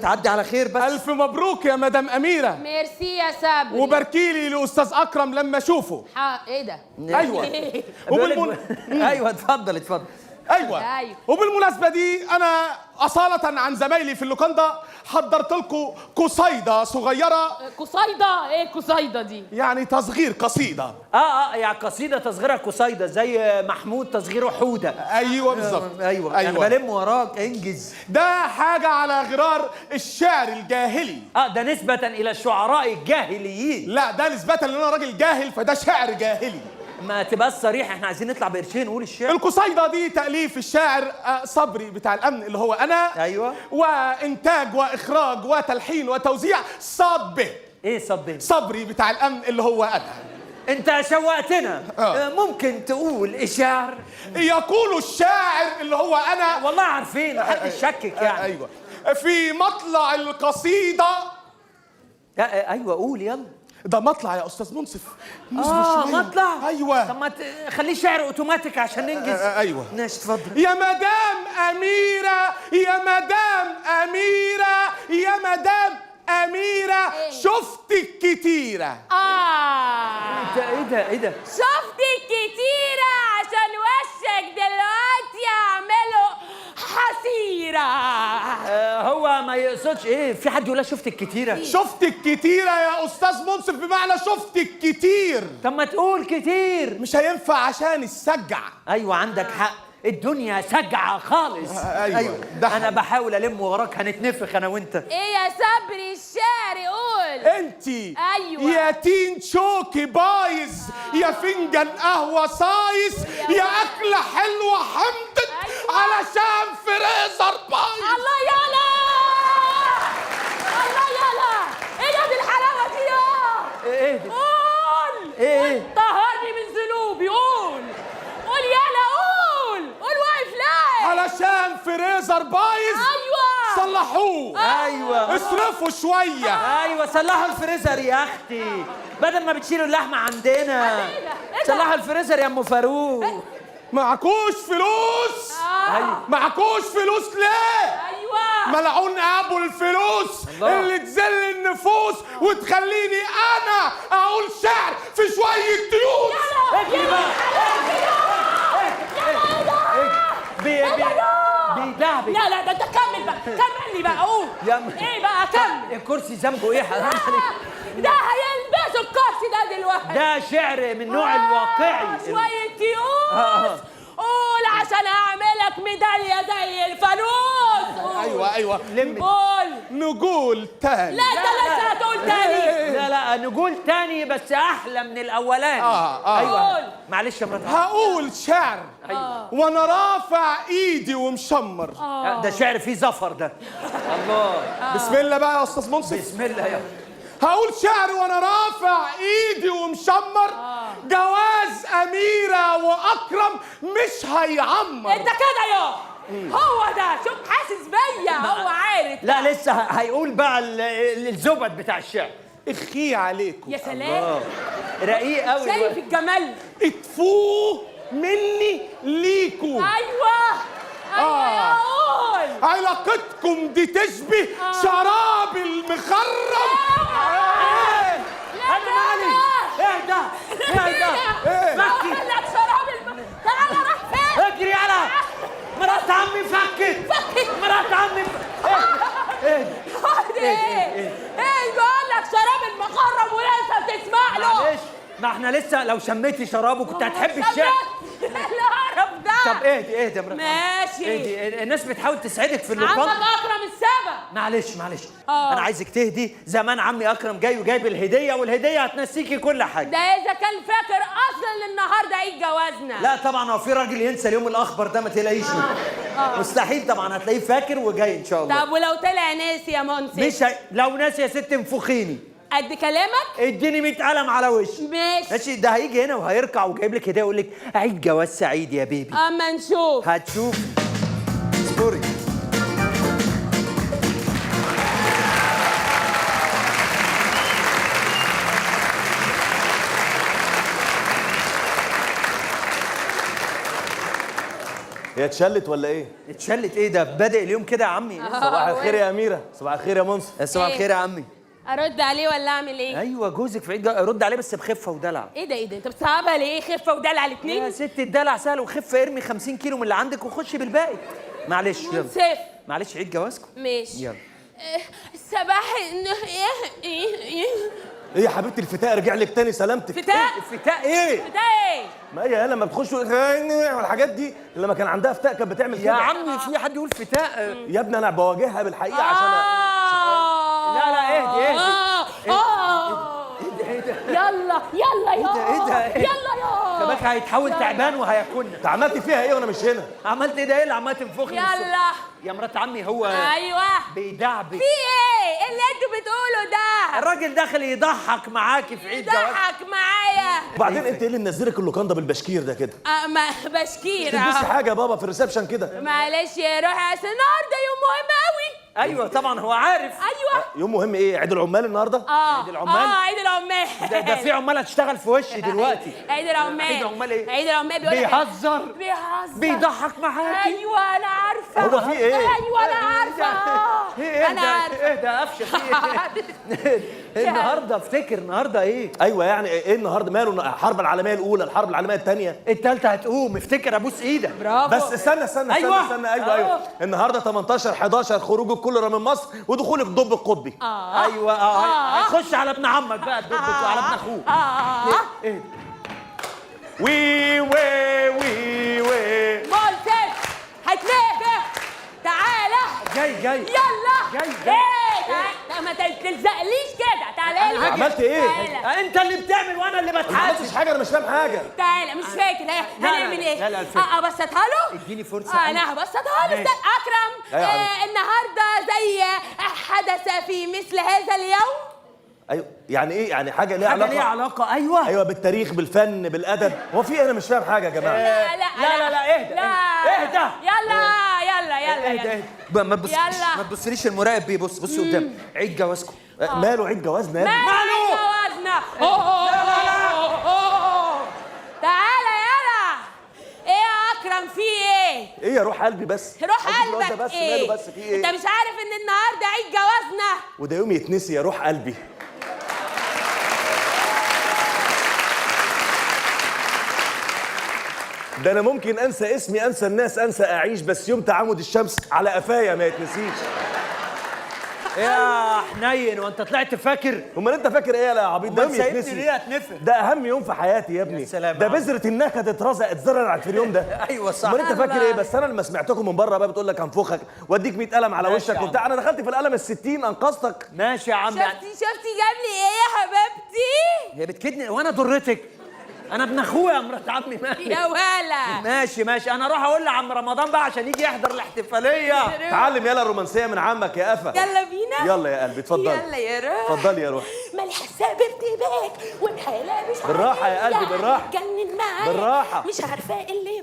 تعدي على خير بس. الف مبروك يا مدام اميره. ميرسي يا صبري. وباركيلي لاستاذ اكرم لما اشوفه. ايه ده؟ ايوه. ايوه اتفضل اتفضل. ايوه. وبالمناسبه دي انا اصاله عن زمايلي في اللوكاندا حضرت لكم قصيده صغيره. قصيده؟ ايه قصيده دي؟ يعني تصغير قصيده. يعني قصيده تصغيرها قصيده زي محمود تصغيره حوده. ايوه بالظبط. ايوه انا بلم وراك انجز. ده حاجه على غرار الشعر الجاهلي. ده نسبه الى الشعراء الجاهليين. لا ده نسبه لان انا راجل جاهل فده شعر جاهلي. ما تبقى صريح، احنا عايزين نطلع بقرشين نقول الشعر. القصيده دي تاليف الشاعر صبري بتاع الامن اللي هو انا. ايوه. وانتاج واخراج وتلحين وتوزيع صاد به. ايه صاد به؟ صبري بتاع الامن اللي هو انا. انت شوقتنا. ممكن تقول اشعار؟ يقول الشاعر اللي هو انا. والله عارفين محدش شكك يعني. ايوه. في مطلع القصيده. ايوه قول يلا. ده مطلع يا استاذ منصف. مطلع. ايوه. طب ما خليه شعر اوتوماتيك عشان ننجز. ايوه ماشي اتفضل. يا مدام اميره يا مدام اميره يا مدام اميره شفتك كتيره. ايه ده شفتك كتيره عشان وشك دلوقتي يعملوا حسيره. هو ما يقصدش ايه؟ في حد يقول شفتك كتيره؟ شفتك كتيره يا استاذ منصف بمعنى شفتك كتير. طب ما تقول كتير. مش هينفع عشان السجع. ايوه عندك حق، الدنيا سجعه خالص. ايوه. انا بحاول الم وراك هنتنفخ انا وانت. ايه يا صبري الشعر قول. انتي ايوه يا تين شوكي بايظ يا فنجان قهوه صايص يا اكله حلوه حمدت علشان فريزر بايظ. الله يلا الله يلا. ايه ده بالحلاوه دي يا؟ ايه ده؟ قول. ايه؟ طهرني من ذنوبي. قول يلا قول واقف ليه؟ علشان فريزر بايظ. ايوه صلحوه. ايوه اصرفوا شويه. ايوه صلحوا الفريزر يا اختي بدل ما بتشيلوا اللحمه عندنا. صلحوا الفريزر يا ام فاروق. معكوش فلوس. ايوه معكوش فلوس ليه؟ ايوه ملعون ابو الفلوس اللي تذل النفوس وتخليني انا اقول شعر في شويه تيوس. اجري بقى. بيدعبي. لا ده انت كمل بقى. كمل لي بقى قول. ايه بقى كمل. الكرسي ذنبه ايه حرام عليك؟ ده هيلبسوا الكرسي ده دلوقتي. ده شعر من نوع الواقعي. شوية تيوس. قول عشان اعملك ميدالية زي الفانوس. ايوه قول. نقول تاني. لا انت لسه هتقول تاني. لا نقول تاني بس احلى من الاولاني. ايوه قول. معلش يا مرات. هقول شعر وانا رافع ايدي ومشمر. ده شعر فيه زفر ده. الله. بسم الله بقى يا استاذ منصف. بسم الله يا هقول شعر وانا رافع ايدي ومشمر. جواز اميره واكرم مش هيعمر. انت كده يا هو ده. شوف حاسس بيا. هو عارف. لا لسه هيقول بقى الزبد بتاع الشعر. اخي عليكم. يا سلام. رقيق قوي. شايف الجمال. اتفوه مني ليكو. ايوه قول. علاقتكم دي تشبه شراب المخرم. انا مالي. اهدى فكي. لك شراب تعالى راح فين؟ اجري يلا. مرات عمي فكت. مرات عمي ايه بقول لك شراب المخرم ولسه بتسمع له. معلش ما احنا لسه لو شميتي شرابه كنت هتحبي الشعر. القرف ده. طب اهدي يا مرات. ماشي. اهدي. الناس بتحاول تسعدك في اللقاء. عمك اكرم السبب. معلش انا عايزك تهدي. زمان عمي اكرم جاي وجايب الهديه والهديه هتنسيكي كل حاجه. ده اذا كان فاكر اصلا ان النهارده عيد جوازنا. لا طبعا هو في راجل ينسى اليوم الاخبر ده ما تلاقيش. مستحيل طبعا هتلاقيه فاكر وجاي ان شاء الله. طب ولو طلع ناسي يا منصف؟ مش لو ناسي يا ست انفخيني. قد كلامك؟ اديني 100 قلم على وشي. ماشي. ده هيجي هنا وهيركع وجايب لك هديه ويقول لك عيد جواز سعيد يا بيبي. اما نشوف. هتشوف. اصبري. هي اتشلت ولا ايه؟ اتشلت ايه ده؟ بادئ اليوم كده يا عمي. صباح الخير يا اميره، صباح الخير يا منصف. صباح الخير يا عمي. ارد عليه ولا اعمل ايه؟ ايوه جوزك في عيد رد عليه بس بخفه ودلع. ايه ده انت بتصعبها ليه؟ خفه ودلع يا الاثنين؟ ست الدلع سهل، وخفه ارمي 50 كيلو من اللي عندك وخشي بالباقي. معلش يلا. منصف معلش عيد جوازكم. ماشي. يلا. صباح ايه يا حبيبتي الفتاء رجع لك تاني سلامتك؟ فتاء الفتاء ايه؟ فتاء ايه؟ ما هي لما بتخشوا والحاجات دي لما كان عندها فتاء كانت بتعمل يا كده. عمي في حد يقول فتاء؟ يا ابني انا بواجهها بالحقيقه عشان لا لا اهدي اهدي. ايه ده يلا يلا ايه ده؟ يلا يا كباك هيتحول تعبان وهياكلنا. انت عملتي فيها ايه وانا مش هنا؟ عملت ايه ده؟ ايه اللي عمال تنفخني؟ يلا يا مرات عمي هو ايوه بيدعبك. في ايه؟ ايه اللي انتوا بتقولوا ده؟ الراجل داخل يضحك معاكي في عيد جواز. ضحك معايا. وبعدين انت ايه اللي منزلك اللوكاندا بالبشكير ده كده؟ ما بشكير تلبسي حاجه يا بابا في الريسبشن كده. معلش يا روحي اصل النهارده يوم مهم قوي. ايوه طبعا هو عارف. ايوه يوم مهم ايه؟ عيد العمال النهارده؟ عيد العمال؟ عيد العمال. ده في عمال هتشتغل في وشي دلوقتي. عيد العمال. عيد العمال ايه؟ عيد العمال بيقول لك بيهزر بيهزر بيضحك معاكي. ايوه انا عارفه. هو في ايه؟ ايوه انا عارفه. ايه انا عارفه. ايه ده قفشه في ايه؟ النهارده افتكر النهارده ايه؟ ايوه يعني ايه النهارده؟ ماله الحرب العالميه الاولى، الحرب العالميه الثانيه، التالتة هتقوم افتكر ابوس ايدك. برافو. بس استنى أيوة. استنى ايوه النهارده 18/11 خروج الكوليرا من مصر ودخول الضب القطبي. ايوه هتخش على ابن عمك بقى الدب وعلى ابن اخوك. ايه وي وي وي وي مولتك هتلاقي تعالى جاي يلا جاي. ايه تعالى. ما تلزقليش كده. تعالى لي. عملت ايه؟ تعالى. انت اللي بتعمل وانا اللي ما بتحاسب. عملتش حاجه، انا مش فاهم حاجه. تعالى مش فاكر هنعمل ايه؟ لا، الفكرة. ابسطها له. اديني فرصه. انا هبسطها له. ماشي. استنى اكرم. أيوة يا النهارده زي حدث في مثل هذا اليوم. ايوه يعني ايه؟ يعني حاجه ليها حاجه ليها علاقه؟ علاقه. ايوه ايوه بالتاريخ بالفن بالادب. هو في ايه؟ انا مش فاهم حاجه يا جماعه. لا اهدى. اهدى. يلا ما تبص يلا. ما تبصليش المراقب بيه. بص قدام. عيد جوازكم. ماله عيد جوازنا يا ابني؟ ماله جوازنا. تعالى يلا. ايه يا اكرم في ايه؟ ايه يا روح قلبي بس؟ روح عايز الواد ده قلبك بس ايه؟ ماله بس في ايه؟ انت مش عارف ان النهارده عيد جوازنا؟ وده يوم يتنسي يا روح قلبي. ده انا ممكن انسى اسمي، انسى الناس، انسى اعيش، بس يوم تعامد الشمس على قفايا ما يتنسيش. يا حنين وانت طلعت فاكر؟ امال انت فاكر ايه يا عبيط؟ ده يوم امال سايبني يتنسي. ليه اتنفر؟ ده اهم يوم في حياتي يا ابني. يا سلام ده يا عم. بذره النكد اترزق اتزرعت في اليوم ده. ايوه صح. امال انت فاكر ايه؟ بس انا لما سمعتكم من بره بقى بتقول لك هنفخك واديك 100 قلم على ماشي وشك يا وبتاع، انا دخلت في القلم ال60 انقذتك. ماشي يا عم. شفتي جاب لي ايه يا حبيبتي؟ هي بتكدني وانا ضرتك؟ انا ابن اخويا يا مرات عمي. مالك؟ يا ولا. ماشي انا اروح اقول لعم رمضان بقى عشان يجي يحضر الاحتفاليه. تعلم يلا الرومانسيه من عمك يا قفا. يلا بينا. يلا يا قلبي اتفضلي. يلا يا روح. اتفضلي يا روح. مالي حساب ارتباك والحيله مش بالراحة يا قلبي، بالراحة. جنن معايا بالراحة. مش عارفه ايه اللي